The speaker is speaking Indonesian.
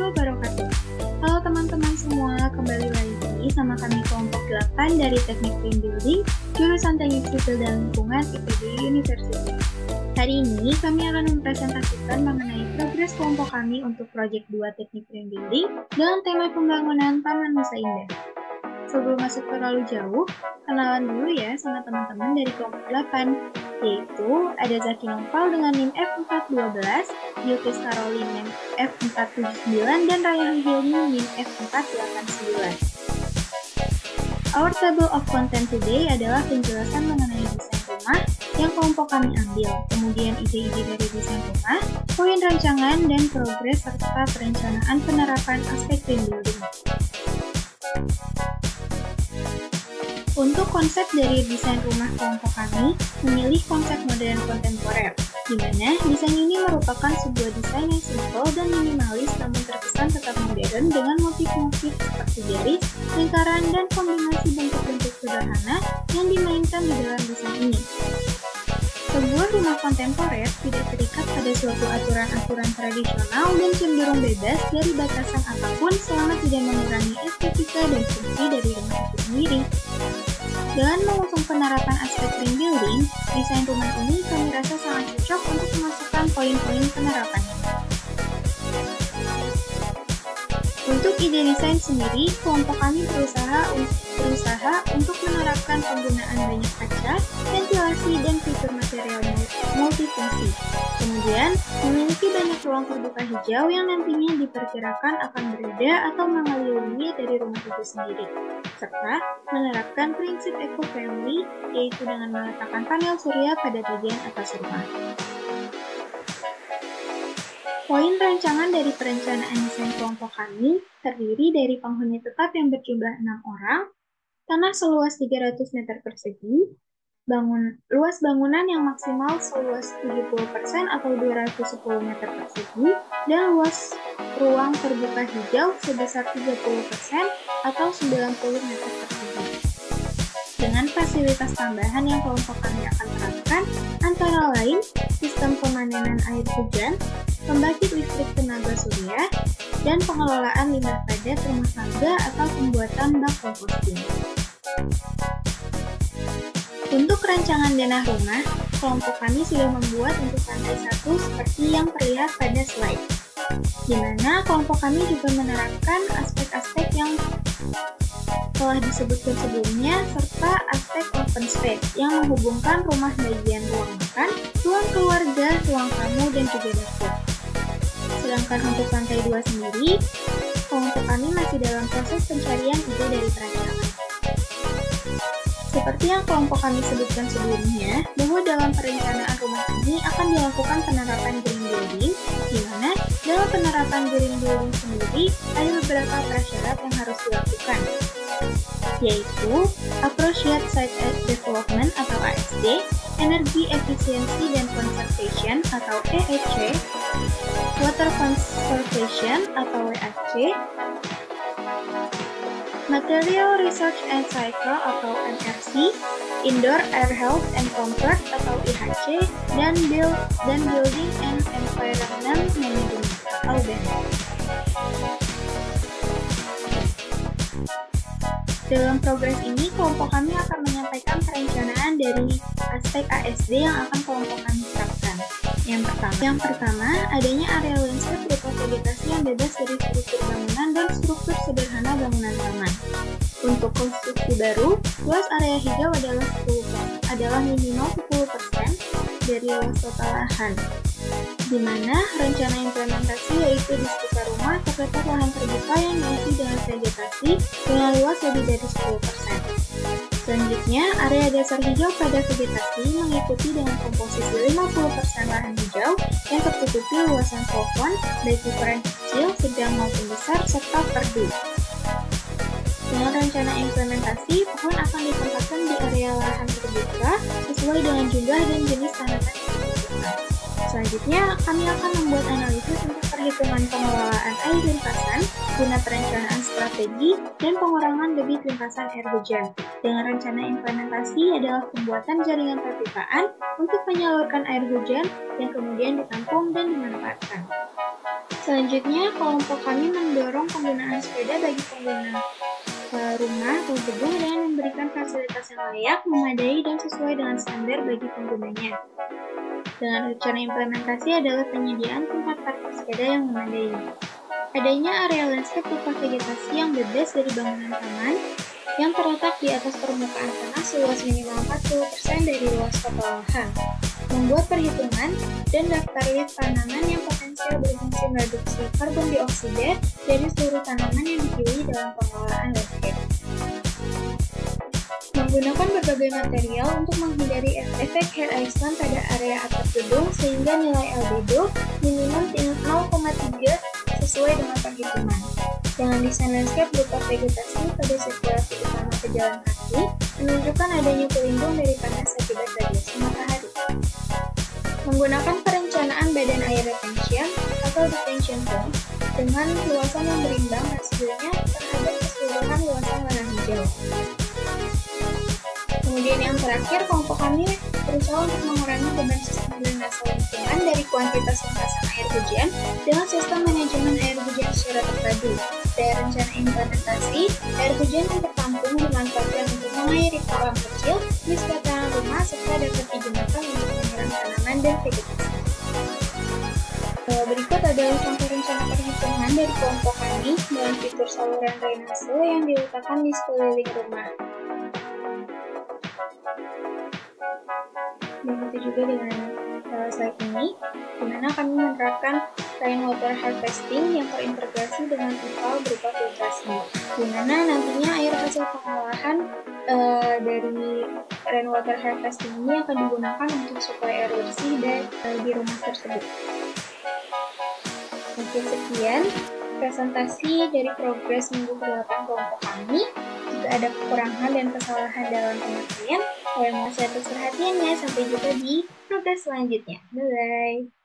wabarakatuh. Halo teman-teman semua, kembali lagi sama kami kelompok 8 dari Teknik Green Building, jurusan Teknik Sipil dan Lingkungan IPB University. Hari ini kami akan mempresentasikan mengenai progres kelompok kami untuk proyek 2 Teknik Green Building dengan tema pembangunan Taman Nusa Indah. Sebelum masuk terlalu jauh, kenalan dulu ya sama teman-teman dari kelompok 8, yaitu ada Zaki Noval dengan NIM F412, Yukis Karolin NIM F479, dan Rayhan Hilmi NIM F489. Our table of content today adalah penjelasan mengenai desain rumah yang kelompok kami ambil, kemudian ide-ide dari desain rumah, poin rancangan, dan progres serta perencanaan penerapan aspek green building. Untuk konsep dari desain rumah kelompok kami, memilih konsep modern kontemporer, di mana desain ini merupakan sebuah desain yang simpel dan minimalis namun terkesan tetap modern dengan motif-motif seperti garis, lingkaran, dan kombinasi bentuk-bentuk sederhana yang dimainkan di dalam desain ini. Sebuah rumah kontemporer tidak terikat pada suatu aturan-aturan tradisional dan cenderung bebas dari batasan apapun selama tidak mengurangi estetika dan fungsi dari rumah itu sendiri. Dengan mengusung penerapan aspek green building, desain rumah ini kami rasa sangat cocok untuk memasukkan poin-poin penerapannya. Untuk ide desain sendiri, kelompok kami berusaha untuk menerapkan penggunaan banyak kaca, ventilasi, dan fitur material multifungsi. Kemudian, memiliki banyak ruang terbuka hijau yang nantinya diperkirakan akan berada atau mengelilingi dari rumah itu sendiri, serta menerapkan prinsip eco-friendly, yaitu dengan meletakkan panel surya pada bagian atas rumah. Poin rancangan dari perencanaan desain kelompok kami terdiri dari penghuni tetap yang berjumlah 6 orang, tanah seluas 300 meter persegi, luas bangunan yang maksimal seluas 70% atau 210 meter persegi, dan luas ruang terbuka hijau sebesar 30% atau 90 meter persegi. Dengan fasilitas tambahan yang kelompok kami akan terapkan, antara lain sistem pemanenan air hujan, pembangkit listrik tenaga surya, dan pengelolaan limbah padat rumah tangga atau pembuatan bak composting. Untuk rancangan denah rumah, kelompok kami sudah membuat untuk lantai 1 seperti yang terlihat pada slide, di mana kelompok kami juga menerapkan aspek-aspek yang telah disebutkan sebelumnya, serta aspek open space yang menghubungkan rumah bagian ruang makan, ruang keluarga, ruang tamu, dan juga dapur. Sedangkan untuk lantai 2 sendiri, kelompok kami masih dalam proses pencarian ide dari perencanaan. Seperti yang kelompok kami sebutkan sebelumnya, bahwa dalam perencanaan rumah ini akan dilakukan penerapan green building, di mana dalam penerapan green building sendiri ada beberapa prasyarat yang harus dilakukan, yaitu Appropriate Site Development atau ASD, Energy Efficiency dan Conservation atau EEC, Water Conservation atau WAC, Material Research and Cycle atau MRC, Indoor Air Health and Comfort atau IHC, dan Building and Environment Management atau BEM. Dalam progres ini, kelompok kami akan menyampaikan perencanaan dari aspek ASD yang akan kelompok kami terapkan. Yang pertama, adanya area landscape berupa vegetasi yang bebas dari struktur bangunan dan struktur sederhana bangunan taman. Untuk konstruksi baru, luas area hijau adalah minimal 10% dari luas total lahan, di mana rencana implementasi yaitu di sekitar rumah terdapat lahan terbuka yang diisi dengan vegetasi dengan luas lebih dari 10%. Selanjutnya, area dasar hijau pada vegetasi mengikuti dengan komposisi 50% lahan hijau yang tertutupi luasan pohon, baik ukuran kecil, sedang maupun besar, serta perdu. Dengan rencana implementasi, pohon akan ditempatkan di area lahan terbuka sesuai dengan jumlah dan jenis tanaman yang dibutuhkan. Selanjutnya, kami akan membuat analisis untuk perhitungan pengelolaan air limpasan, guna perencanaan strategi, dan pengurangan debit limpasan air hujan. Dengan rencana implementasi adalah pembuatan jaringan perpipaan untuk menyalurkan air hujan yang kemudian ditampung dan dimanfaatkan. Selanjutnya, kelompok kami mendorong penggunaan sepeda bagi pengguna rumah atau gedung dengan memberikan fasilitas yang layak, memadai, dan sesuai dengan standar bagi penggunanya. Dengan rencana implementasi adalah penyediaan tempat parkir sepeda yang memadai. Adanya area landscape berupa vegetasi yang bebas dari bangunan taman yang terletak di atas permukaan tanah seluas minimal 40% dari luas total lahan. Membuat perhitungan dan daftar list tanaman yang potensial berfungsi mereduksi karbon dioksida dari seluruh tanaman yang dipilih dalam pengelolaan landscape. Menggunakan berbagai material untuk menghindari efek head island pada area atap gedung sehingga nilai albedo minimum 0,3 sesuai dengan perhitungan. Dengan desain landscape berupa vegetasi pada sirkulasi utama pejalan kaki menunjukkan adanya pelindung dari panas akibat radiasi matahari. Menggunakan perencanaan badan air retention atau detention pond dengan luasan yang berimbang hasilnya terhadap keseluruhan luasan lahan hijau. Kemudian yang terakhir, kelompok kami berusaha untuk mengurangi beban sistem drainase lingkungan dari kuantitas limpasan air hujan dengan sistem manajemen air hujan secara terpadu. Dari rencana implementasi, air hujan yang tertampung dimanfaatkan untuk mengairi kolam kecil di sekitaran rumah serta dapat digunakan untuk menyiram tanaman dan vegetasi. Berikut adalah contoh rencana perhitungan dari kelompok kami dengan fitur saluran drainase yang diletakkan di sekeliling rumah. Begitu juga dengan slide ini, di mana kami menerapkan rainwater harvesting yang terintegrasi dengan IPAL berupa filtrasi, di mana nantinya air hasil pengolahan dari rainwater harvesting ini akan digunakan untuk suplai air bersih di rumah tersebut. Oke, sekian presentasi dari progres minggu ke-8 kelompok kami. Jika ada kekurangan dan kesalahan dalam pengertian, saya mohon atas perhatiannya. Sampai jumpa di progres selanjutnya. Bye-bye.